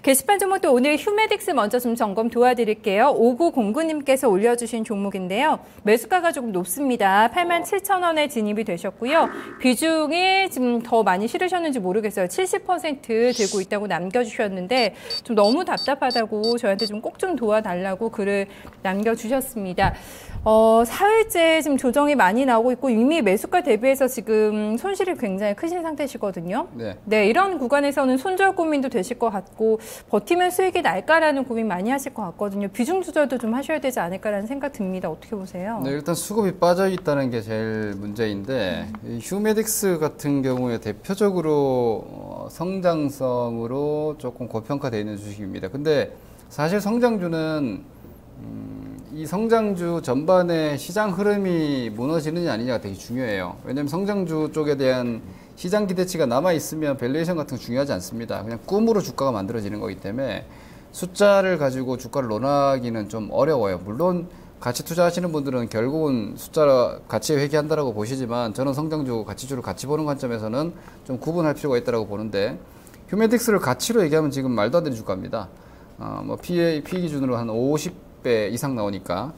게시판 종목도 오늘 휴메딕스 먼저 좀 점검 도와드릴게요. 5909님께서 올려주신 종목인데요. 매수가가 조금 높습니다. 87,000원에 진입이 되셨고요. 비중이 지금 더 많이 실으셨는지 모르겠어요. 70% 들고 있다고 남겨주셨는데 좀 너무 답답하다고 저한테 좀 꼭 좀 도와달라고 글을 남겨주셨습니다. 사흘째 지금 조정이 많이 나오고 있고 이미 매수가 대비해서 지금 손실이 굉장히 크신 상태시거든요. 네, 이런 구간에서는 손절 고민도 되실 것 같고 버티면 수익이 날까라는 고민 많이 하실 것 같거든요. 비중 조절도 좀 하셔야 되지 않을까라는 생각 듭니다. 어떻게 보세요? 네, 일단 수급이 빠져 있다는 게 제일 문제인데 이 휴메딕스 같은 경우에 대표적으로 성장성으로 조금 고평가되어 있는 주식입니다. 근데 사실 성장주는 이 성장주 전반의 시장 흐름이 무너지느냐 아니냐가 되게 중요해요. 왜냐하면 성장주 쪽에 대한 시장 기대치가 남아있으면 밸류에이션 같은 거 중요하지 않습니다. 그냥 꿈으로 주가가 만들어지는 거기 때문에 숫자를 가지고 주가를 논하기는 좀 어려워요. 물론 같이 투자하시는 분들은 결국은 숫자 가치에 회귀한다라고 보시지만 저는 성장주 가치주를 같이 보는 관점에서는 좀 구분할 필요가 있다고 보는데 휴메딕스를 가치로 얘기하면 지금 말도 안 되는 주가입니다. PE 기준으로 한 50배 이상 나오니까.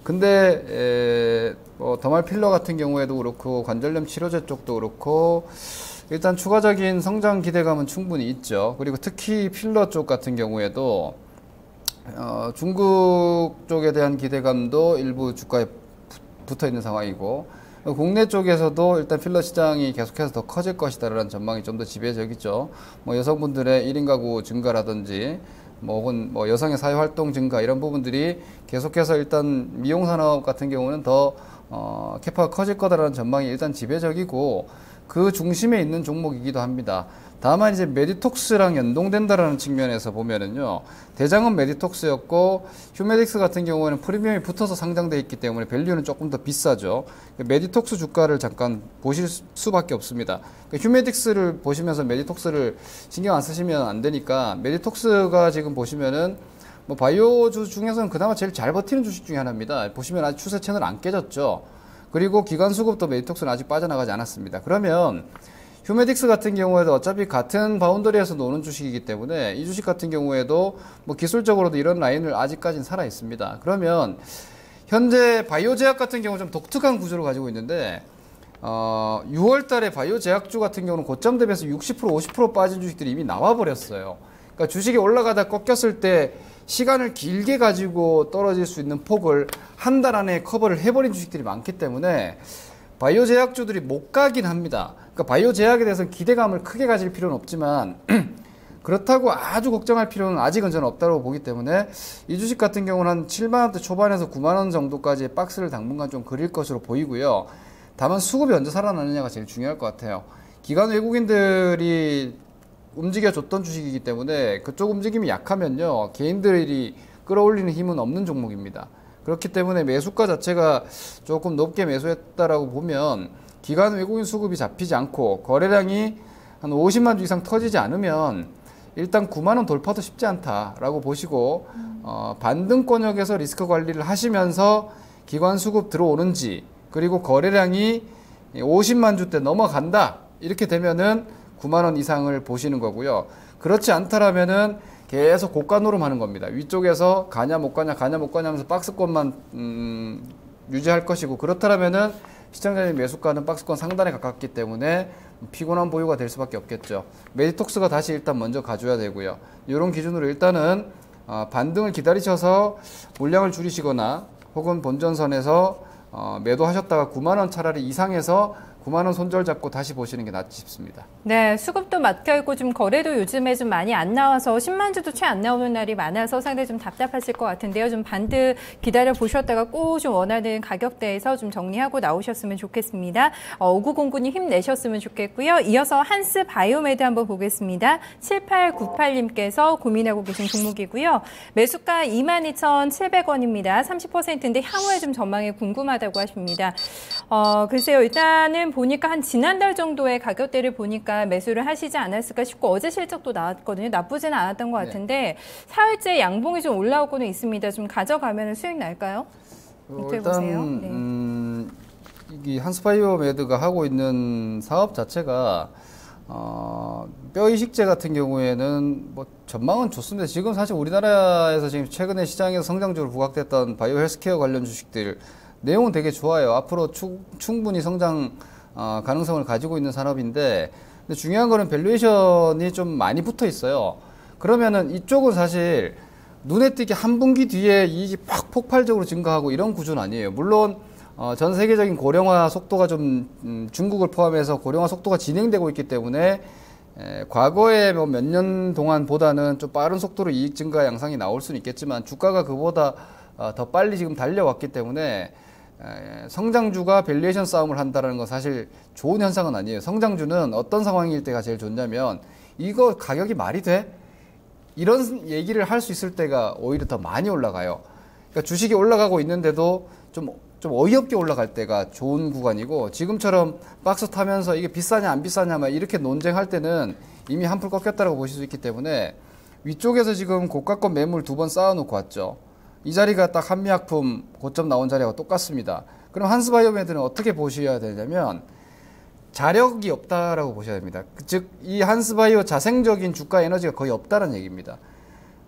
근데 더말 필러 같은 경우에도 그렇고 관절염 치료제 쪽도 그렇고 일단 추가적인 성장 기대감은 충분히 있죠. 그리고 특히 필러 쪽 같은 경우에도 중국 쪽에 대한 기대감도 일부 주가에 붙어 있는 상황이고 국내 쪽에서도 일단 필러 시장이 계속해서 더 커질 것이다라는 전망이 좀 더 지배적이죠. 여성분들의 1인 가구 증가라든지 혹은 여성의 사회활동 증가 이런 부분들이 계속해서 일단 미용 산업 같은 경우는 더 캐파가 커질 거다라는 전망이 일단 지배적이고 그 중심에 있는 종목이기도 합니다. 다만 이제 메디톡스랑 연동된다라는 측면에서 보면은요, 대장은 메디톡스였고 휴메딕스 같은 경우에는 프리미엄이 붙어서 상장돼 있기 때문에 밸류는 조금 더 비싸죠. 메디톡스 주가를 잠깐 보실 수밖에 없습니다. 휴메딕스를 보시면서 메디톡스를 신경 안 쓰시면 안 되니까 메디톡스가 지금 보시면은 바이오주 중에서는 그나마 제일 잘 버티는 주식 중에 하나입니다. 보시면 아직 추세 채널 안 깨졌죠. 그리고 기관 수급도 메디톡스는 아직 빠져나가지 않았습니다. 그러면 휴메딕스 같은 경우에도 어차피 같은 바운더리에서 노는 주식이기 때문에 이 주식 같은 경우에도 기술적으로도 이런 라인을 아직까지는 살아 있습니다. 그러면 현재 바이오 제약 같은 경우 좀 독특한 구조를 가지고 있는데 6월 달에 바이오 제약주 같은 경우는 고점 대비해서 60% 50% 빠진 주식들이 이미 나와 버렸어요. 그러니까 주식이 올라가다 꺾였을 때 시간을 길게 가지고 떨어질 수 있는 폭을 한 달 안에 커버를 해버린 주식들이 많기 때문에 바이오 제약주들이 못 가긴 합니다. 그러니까 바이오 제약에 대해서는 기대감을 크게 가질 필요는 없지만 그렇다고 아주 걱정할 필요는 아직은 저는 없다고 보기 때문에 이 주식 같은 경우는 한 7만원대 초반에서 9만원 정도까지의 박스를 당분간 좀 그릴 것으로 보이고요. 다만 수급이 언제 살아나느냐가 제일 중요할 것 같아요. 기관 외국인들이 움직여줬던 주식이기 때문에 그쪽 움직임이 약하면요, 개인들이 끌어올리는 힘은 없는 종목입니다. 그렇기 때문에 매수가 자체가 조금 높게 매수했다라고 보면 기관 외국인 수급이 잡히지 않고 거래량이 한 50만 주 이상 터지지 않으면 일단 9만원 돌파도 쉽지 않다라고 보시고 반등권역에서 리스크 관리를 하시면서 기관 수급 들어오는지 그리고 거래량이 50만 주대 넘어간다 이렇게 되면은 9만원 이상을 보시는 거고요. 그렇지 않다라면은 계속 고가 노름하는 겁니다. 위쪽에서 가냐 못 가냐 가냐 못 가냐 하면서 박스권만 유지할 것이고 그렇다면은 시장자의 매수가는 박스권 상단에 가깝기 때문에 피곤한 보유가 될 수밖에 없겠죠. 메디톡스가 다시 일단 먼저 가줘야 되고요. 이런 기준으로 일단은 반등을 기다리셔서 물량을 줄이시거나 혹은 본전선에서 매도하셨다가 9만원 차라리 이상해서 9만원 손절 잡고 다시 보시는 게 낫지 싶습니다. 네, 수급도 막혀있고 좀 거래도 요즘에 좀 많이 안 나와서 10만 주도 채 안 나오는 날이 많아서 상당히 좀 답답하실 것 같은데요. 좀 반등 기다려 보셨다가 꼭 좀 원하는 가격대에서 좀 정리하고 나오셨으면 좋겠습니다. 5909님 힘내셨으면 좋겠고요. 이어서 한스 바이오메드 한번 보겠습니다. 7898님께서 고민하고 계신 종목이고요. 매수가 22,700원입니다. 30%인데 향후에 좀 전망이 궁금하다고 하십니다. 글쎄요, 일단은 보니까 한 지난달 정도의 가격대를 보니까 매수를 하시지 않았을까 싶고 어제 실적도 나왔거든요. 나쁘지는 않았던 것 같은데 사흘째 양봉이 좀 올라오고는 있습니다. 좀 가져가면 수익 날까요? 어떻게 보세요? 이 한스바이오메드가 하고 있는 사업 자체가 뼈 이식제 같은 경우에는 뭐 전망은 좋습니다. 지금 사실 우리나라에서 지금 최근에 시장에서 성장주로 부각됐던 바이오 헬스케어 관련 주식들 내용은 되게 좋아요. 앞으로 충분히 성장 가능성을 가지고 있는 산업인데, 근데 중요한 거는 밸류에이션이 좀 많이 붙어 있어요. 그러면은 이쪽은 사실 눈에 띄게 한 분기 뒤에 이익이 팍 폭발적으로 증가하고 이런 구조는 아니에요. 물론 전 세계적인 고령화 속도가 좀 중국을 포함해서 고령화 속도가 진행되고 있기 때문에 과거에 뭐 몇 년 동안보다는 좀 빠른 속도로 이익 증가 양상이 나올 수는 있겠지만 주가가 그보다 더 빨리 지금 달려왔기 때문에 성장주가 밸류에이션 싸움을 한다는 건 사실 좋은 현상은 아니에요. 성장주는 어떤 상황일 때가 제일 좋냐면 이거 가격이 말이 돼? 이런 얘기를 할 수 있을 때가 오히려 더 많이 올라가요. 그러니까 주식이 올라가고 있는데도 좀 어이없게 올라갈 때가 좋은 구간이고, 지금처럼 박스 타면서 이게 비싸냐 안 비싸냐 막 이렇게 논쟁할 때는 이미 한풀 꺾였다고 보실 수 있기 때문에 위쪽에서 지금 고가권 매물 2번 쌓아놓고 왔죠. 이 자리가 딱 한미약품 고점 나온 자리하고 똑같습니다. 그럼 한스바이오메드는 어떻게 보셔야 되냐면 자력이 없다라고 보셔야 됩니다. 즉 이 한스바이오 자생적인 주가 에너지가 거의 없다는 얘기입니다.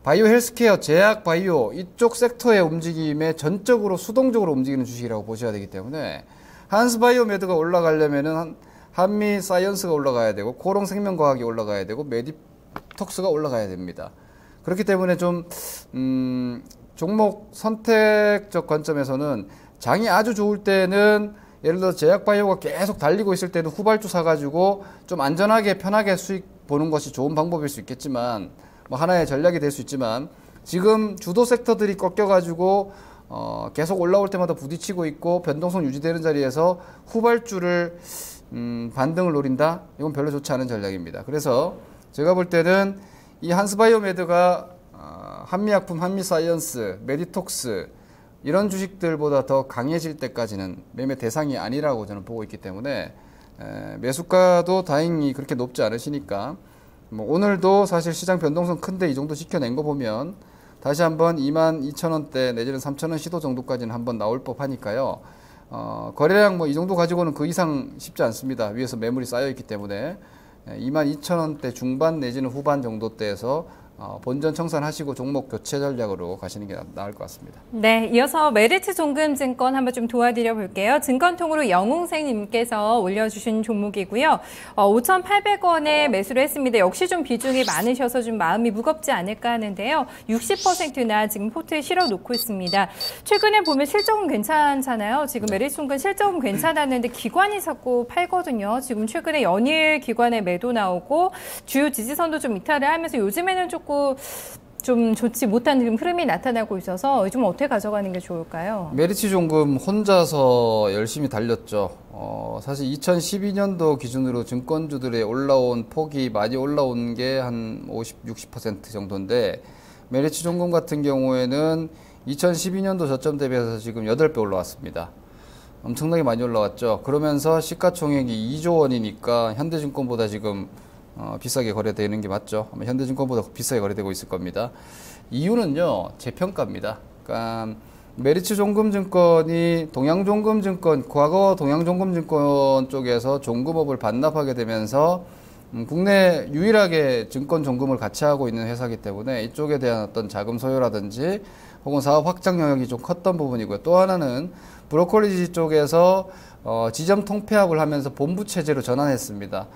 바이오 헬스케어, 제약 바이오 이쪽 섹터의 움직임에 전적으로 수동적으로 움직이는 주식이라고 보셔야 되기 때문에 한스바이오메드가 올라가려면은 한미 사이언스가 올라가야 되고 코롱 생명과학이 올라가야 되고 메디톡스가 올라가야 됩니다. 그렇기 때문에 좀 종목 선택적 관점에서는 장이 아주 좋을 때는 예를 들어 제약바이오가 계속 달리고 있을 때는 후발주 사가지고 좀 안전하게 편하게 수익 보는 것이 좋은 방법일 수 있겠지만, 뭐 하나의 전략이 될 수 있지만, 지금 주도 섹터들이 꺾여가지고 계속 올라올 때마다 부딪히고 있고 변동성 유지되는 자리에서 후발주를 반등을 노린다? 이건 별로 좋지 않은 전략입니다. 그래서 제가 볼 때는 이 한스바이오메드가 한미약품, 한미사이언스, 메디톡스 이런 주식들보다 더 강해질 때까지는 매매 대상이 아니라고 저는 보고 있기 때문에 매수가도 다행히 그렇게 높지 않으시니까 뭐 오늘도 사실 시장 변동성 큰데 이 정도 지켜낸 거 보면 다시 한번 22,000원대 내지는 3,000원 시도 정도까지는 한번 나올 법하니까요. 거래량 뭐 이 정도 가지고는 그 이상 쉽지 않습니다. 위에서 매물이 쌓여 있기 때문에 22,000원대 중반 내지는 후반 정도대에서 본전 청산하시고 종목 교체 전략으로 가시는 게 나을 것 같습니다. 네, 이어서 메리츠 종금증권 한번 좀 도와드려 볼게요. 증권통으로 영웅생님께서 올려주신 종목이고요. 5,800원에 매수를 했습니다. 역시 좀 비중이 많으셔서 좀 마음이 무겁지 않을까 하는데요. 60%나 지금 포트에 실어 놓고 있습니다. 최근에 보면 실적은 괜찮잖아요. 지금 메리츠 종금 실적은 괜찮았는데 기관이 자꾸 팔거든요. 지금 최근에 연일 기관의 매도 나오고 주요 지지선도 좀 이탈을 하면서 요즘에는 조금 좀 좋지 못한 지금 흐름이 나타나고 있어서 좀 어떻게 가져가는 게 좋을까요? 메리츠 종금 혼자서 열심히 달렸죠. 사실 2012년도 기준으로 증권주들의 올라온 폭이 많이 올라온 게 한 50, 60% 정도인데 메리츠 종금 같은 경우에는 2012년도 저점 대비해서 지금 8배 올라왔습니다. 엄청나게 많이 올라왔죠. 그러면서 시가총액이 2조 원이니까 현대증권보다 지금 비싸게 거래되는 게 맞죠. 아마 현대증권보다 비싸게 거래되고 있을 겁니다. 이유는요, 재평가입니다. 그러니까 메리츠 종금증권이 동양종금증권, 과거 동양종금증권 쪽에서 종금업을 반납하게 되면서 국내 유일하게 증권 종금을 같이 하고 있는 회사이기 때문에 이쪽에 대한 어떤 자금 소요라든지 혹은 사업 확장 영역이 좀 컸던 부분이고요. 또 하나는 브로커리지 쪽에서 지점 통폐합을 하면서 본부 체제로 전환했습니다.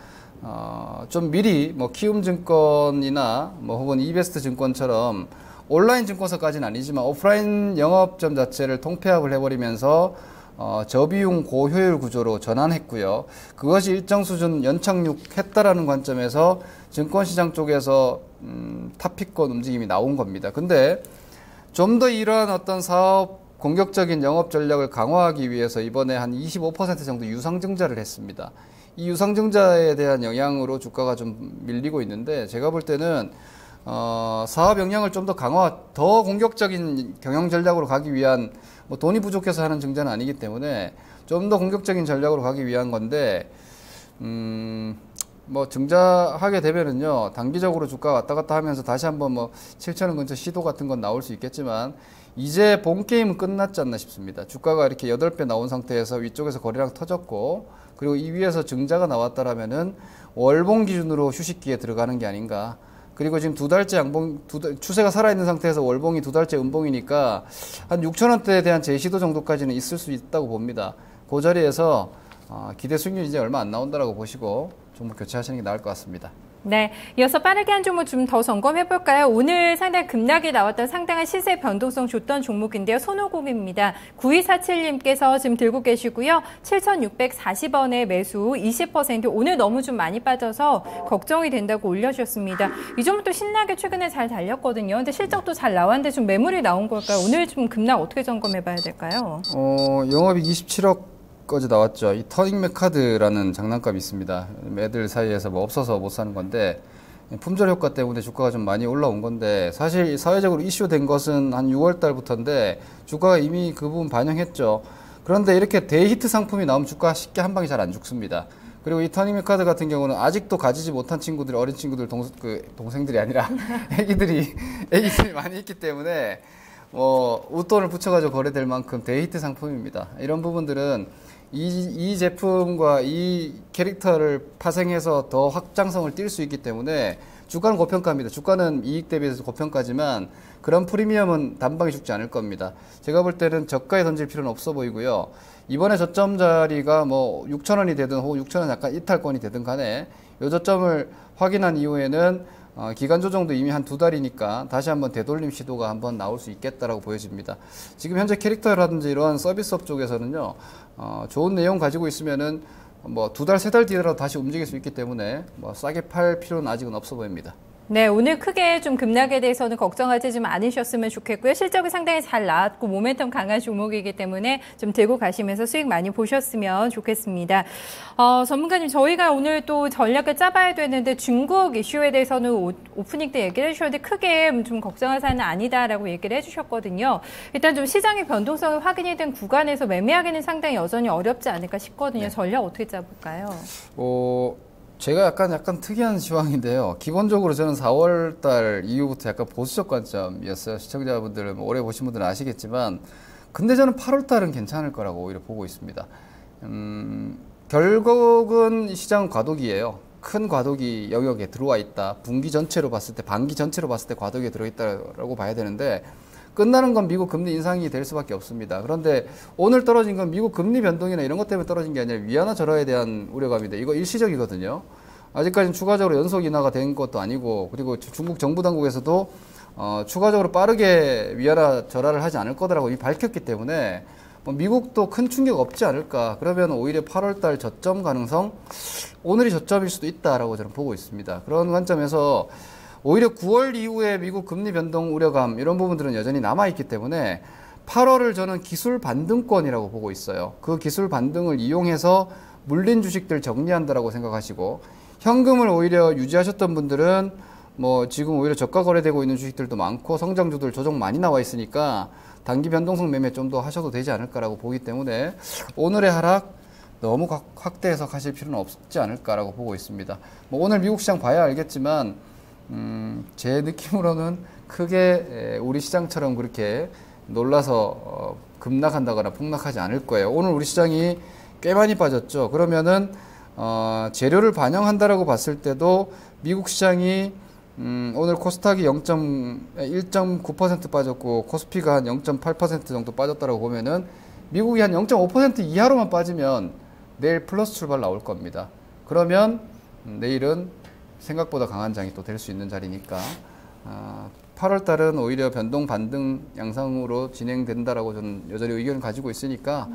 좀 미리 뭐 키움증권이나 뭐 혹은 이베스트 증권처럼 온라인 증권사까지는 아니지만 오프라인 영업점 자체를 통폐합을 해버리면서 저비용 고효율 구조로 전환했고요. 그것이 일정 수준 연착륙했다라는 관점에서 증권시장 쪽에서 탑픽권 움직임이 나온 겁니다. 근데 좀 더 이러한 어떤 사업 공격적인 영업 전략을 강화하기 위해서 이번에 한 25% 정도 유상증자를 했습니다. 이 유상증자에 대한 영향으로 주가가 좀 밀리고 있는데 제가 볼 때는 사업 역량을 좀 더 더 공격적인 경영 전략으로 가기 위한 뭐 돈이 부족해서 하는 증자는 아니기 때문에 좀 더 공격적인 전략으로 가기 위한 건데 뭐 증자하게 되면은요 단기적으로 주가 왔다 갔다 하면서 다시 한번 뭐 7,000원 근처 시도 같은 건 나올 수 있겠지만 이제 본 게임은 끝났지 않나 싶습니다. 주가가 이렇게 8배 나온 상태에서 위쪽에서 거래량 터졌고 그리고 이 위에서 증자가 나왔다라면은 월봉 기준으로 휴식기에 들어가는 게 아닌가. 그리고 지금 두 달째 추세가 살아있는 상태에서 월봉이 두 달째 음봉이니까 한 6,000원대에 대한 재시도 정도까지는 있을 수 있다고 봅니다. 그 자리에서 기대 수익률이 이제 얼마 안 나온다라고 보시고 종목 교체하시는 게 나을 것 같습니다. 네, 이어서 빠르게 한 종목 좀 더 점검해 볼까요? 오늘 상당히 급락이 나왔던 상당한 시세 변동성 줬던 종목인데요. 손오공입니다. 9247님께서 지금 들고 계시고요. 7,640원에 매수 20%. 오늘 너무 좀 많이 빠져서 걱정이 된다고 올려주셨습니다. 이 종목도 신나게 최근에 잘 달렸거든요. 근데 실적도 잘 나왔는데 좀 매물이 나온 걸까요? 오늘 좀 급락 어떻게 점검해 봐야 될까요? 영업이익 27억 까지 나왔죠. 이 터닝맥 카드라는 장난감이 있습니다. 애들 사이에서 뭐 없어서 못 사는 건데 품절 효과 때문에 주가가 좀 많이 올라온 건데 사실 사회적으로 이슈된 것은 한 6월 달부터인데 주가가 이미 그 부분 반영했죠. 그런데 이렇게 대히트 상품이 나오면 주가가 쉽게 한 방에 잘 안 죽습니다. 그리고 이 터닝맥 카드 같은 경우는 아직도 가지지 못한 친구들이 어린 친구들 동생들이 아니라 애기들이 많이 있기 때문에 웃돈을 붙여가지고 거래될 만큼 대히트 상품입니다. 이런 부분들은 이 제품과 이 캐릭터를 파생해서 더 확장성을 띌 수 있기 때문에 주가는 고평가입니다. 주가는 이익 대비해서 고평가지만 그런 프리미엄은 단방에 죽지 않을 겁니다. 제가 볼 때는 저가에 던질 필요는 없어 보이고요. 이번에 저점 자리가 뭐 6,000원이 되든 혹은 6,000원 약간 이탈권이 되든 간에 이 저점을 확인한 이후에는 기간 조정도 이미 한 2달이니까 다시 한번 되돌림 시도가 한번 나올 수 있겠다라고 보여집니다. 지금 현재 캐릭터라든지 이러한 서비스업 쪽에서는요, 좋은 내용 가지고 있으면은 뭐 2달, 3달 뒤에라도 다시 움직일 수 있기 때문에 뭐 싸게 팔 필요는 아직은 없어 보입니다. 네, 오늘 크게 좀 급락에 대해서는 걱정하지 좀 않으셨으면 좋겠고요. 실적이 상당히 잘 나왔고 모멘텀 강한 종목이기 때문에 좀 들고 가시면서 수익 많이 보셨으면 좋겠습니다. 전문가님, 저희가 오늘 또 전략을 짜봐야 되는데 중국 이슈에 대해서는 오프닝 때 얘기를 해주셨는데 크게 좀 걱정할 사안은 아니다라고 얘기를 해주셨거든요. 일단 좀 시장의 변동성이 확인이 된 구간에서 매매하기는 상당히 여전히 어렵지 않을까 싶거든요. 네. 전략 어떻게 짜볼까요? 제가 약간 특이한 시황인데요. 기본적으로 저는 4월 달 이후부터 약간 보수적 관점이었어요. 시청자분들, 오래 보신 분들은 아시겠지만. 근데 저는 8월 달은 괜찮을 거라고 오히려 보고 있습니다. 결국은 시장 과도기예요. 큰 과도기 영역에 들어와 있다. 분기 전체로 봤을 때, 반기 전체로 봤을 때 과도기에 들어있다라고 봐야 되는데, 끝나는 건 미국 금리 인상이 될 수밖에 없습니다. 그런데 오늘 떨어진 건 미국 금리 변동이나 이런 것 때문에 떨어진 게 아니라 위안화 절하에 대한 우려감인데 이거 일시적이거든요. 아직까지는 추가적으로 연속 인하가 된 것도 아니고 그리고 중국 정부 당국에서도 추가적으로 빠르게 위안화 절하를 하지 않을 거라고 이미 밝혔기 때문에 미국도 큰 충격 없지 않을까. 그러면 오히려 8월 달 저점 가능성, 오늘이 저점일 수도 있다라고 저는 보고 있습니다. 그런 관점에서 오히려 9월 이후에 미국 금리 변동 우려감 이런 부분들은 여전히 남아있기 때문에 8월을 저는 기술 반등권이라고 보고 있어요. 그 기술 반등을 이용해서 물린 주식들 정리한다라고 생각하시고 현금을 오히려 유지하셨던 분들은 뭐 지금 오히려 저가 거래되고 있는 주식들도 많고 성장주들 조정 많이 나와 있으니까 단기 변동성 매매 좀 더 하셔도 되지 않을까라고 보기 때문에 오늘의 하락 너무 확대 해석하실 필요는 없지 않을까라고 보고 있습니다. 뭐 오늘 미국 시장 봐야 알겠지만 제 느낌으로는 크게 우리 시장처럼 그렇게 놀라서 급락한다거나 폭락하지 않을 거예요. 오늘 우리 시장이 꽤 많이 빠졌죠. 그러면은 재료를 반영한다라고 봤을 때도 미국 시장이 오늘 코스닥이 1.9% 빠졌고 코스피가 한 0.8% 정도 빠졌다라고 보면은 미국이 한 0.5% 이하로만 빠지면 내일 플러스 출발 나올 겁니다. 그러면 내일은 생각보다 강한 장이 또 될 수 있는 자리니까 8월 달은 오히려 변동 반등 양상으로 진행된다라고 저는 여전히 의견을 가지고 있으니까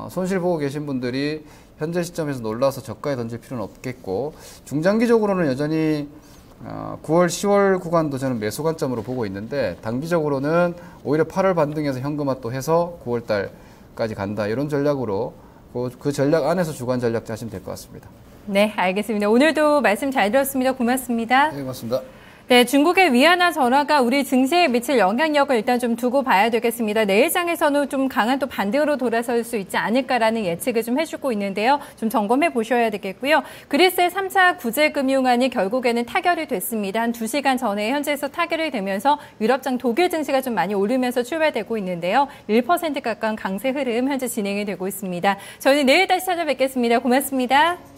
손실 보고 계신 분들이 현재 시점에서 놀라서 저가에 던질 필요는 없겠고 중장기적으로는 여전히 9월, 10월 구간도 저는 매수 관점으로 보고 있는데 단기적으로는 오히려 8월 반등에서 현금화 또 해서 9월 달까지 간다 이런 전략으로 그 전략 안에서 주간 전략 짜시면 될 것 같습니다. 네, 알겠습니다. 오늘도 말씀 잘 들었습니다. 고맙습니다. 네, 고맙습니다. 네, 중국의 위안화 전화가 우리 증시에 미칠 영향력을 일단 좀 두고 봐야 되겠습니다. 내일장에서는 좀 강한 또 반등으로 돌아설 수 있지 않을까라는 예측을 좀 해주고 있는데요. 좀 점검해 보셔야 되겠고요. 그리스의 3차 구제금융안이 결국에는 타결이 됐습니다. 한 2시간 전에 현지에서 타결이 되면서 유럽장 독일 증시가 좀 많이 오르면서 출발되고 있는데요. 1% 가까운 강세 흐름 현재 진행이 되고 있습니다. 저희는 내일 다시 찾아뵙겠습니다. 고맙습니다.